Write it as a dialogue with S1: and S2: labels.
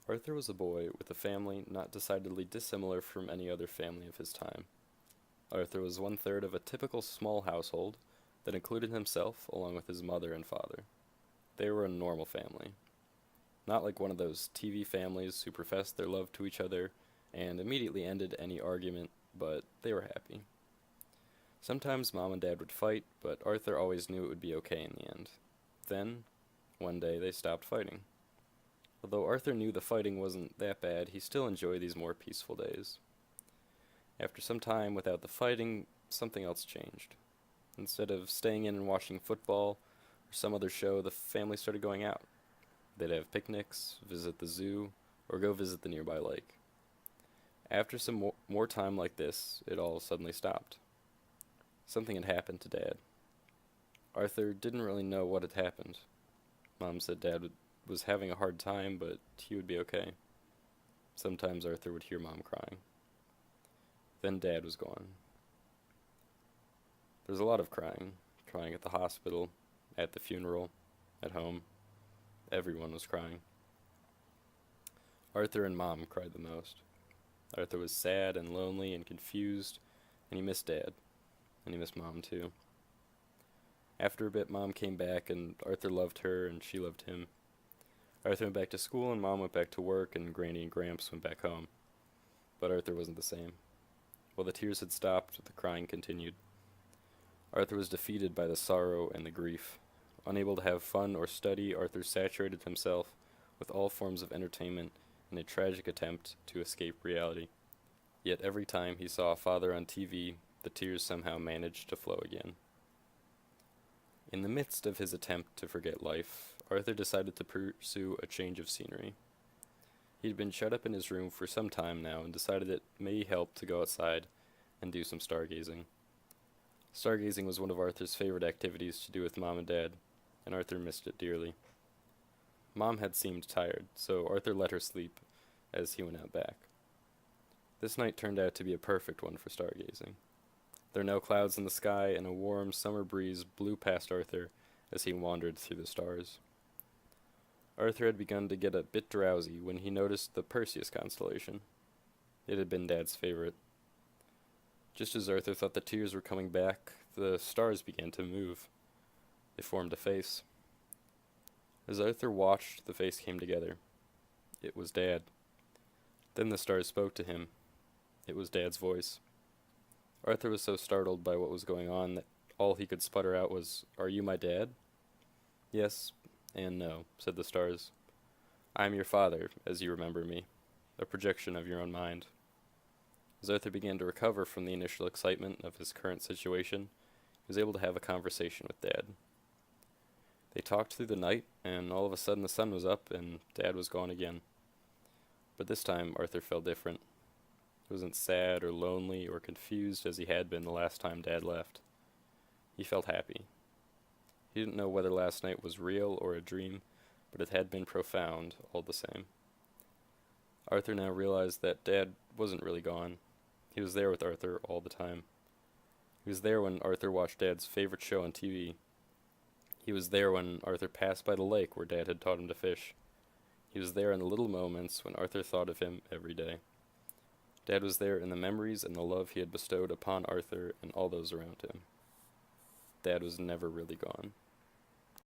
S1: Arthur was a boy with a family not decidedly dissimilar from any other family of his time. Arthur was one third of a typical small household that included himself along with his mother and father. They were a normal family, not like one of those TV families who professed their love to each other and immediately ended any argument, but they were happy. Sometimes mom and dad would fight, but Arthur always knew it would be okay in the end. Then, one day, they stopped fighting. Although Arthur knew the fighting wasn't that bad, he still enjoyed these more peaceful days. After some time without the fighting, something else changed. Instead of staying in and watching football or some other show, the family started going out. They'd have picnics, visit the zoo, or go visit the nearby lake. After some more time like this, it all suddenly stopped. Something had happened to Dad. Arthur didn't really know what had happened. Mom said Dad was having a hard time, but he would be okay. Sometimes Arthur would hear Mom crying. Then Dad was gone. There was a lot of crying. Crying at the hospital, at the funeral, at home. Everyone was crying. Arthur and Mom cried the most. Arthur was sad and lonely and confused, and he missed Dad. And he missed Mom too. After a bit, Mom came back, and Arthur loved her, and she loved him. Arthur went back to school, and Mom went back to work, and Granny and Gramps went back home. But Arthur wasn't the same. While the tears had stopped, the crying continued. Arthur was defeated by the sorrow and the grief. Unable to have fun or study, Arthur saturated himself with all forms of entertainment in a tragic attempt to escape reality. Yet every time he saw a father on TV, the tears somehow managed to flow again. In the midst of his attempt to forget life, Arthur decided to pursue a change of scenery. He'd been shut up in his room for some time now and decided it may help to go outside and do some stargazing. Stargazing was one of Arthur's favorite activities to do with Mom and Dad, and Arthur missed it dearly. Mom had seemed tired, so Arthur let her sleep as he went out back. This night turned out to be a perfect one for stargazing. There were no clouds in the sky, and a warm summer breeze blew past Arthur as he wandered through the stars. Arthur had begun to get a bit drowsy when he noticed the Perseus constellation. It had been Dad's favorite. Just as Arthur thought the tears were coming back, the stars began to move. They formed a face. As Arthur watched, the face came together. It was Dad. Then the stars spoke to him. It was Dad's voice. Arthur was so startled by what was going on that all he could sputter out was, "Are you my dad?" "Yes and no," said the stars. "I am your father, as you remember me, a projection of your own mind." As Arthur began to recover from the initial excitement of his current situation, he was able to have a conversation with Dad. They talked through the night, and all of a sudden the sun was up and Dad was gone again. But this time Arthur felt different. He wasn't sad or lonely or confused as he had been the last time Dad left. He felt happy. He didn't know whether last night was real or a dream, but it had been profound all the same. Arthur now realized that Dad wasn't really gone. He was there with Arthur all the time. He was there when Arthur watched Dad's favorite show on TV. He was there when Arthur passed by the lake where Dad had taught him to fish. He was there in the little moments when Arthur thought of him every day. Dad was there in the memories and the love he had bestowed upon Arthur and all those around him. Dad was never really gone.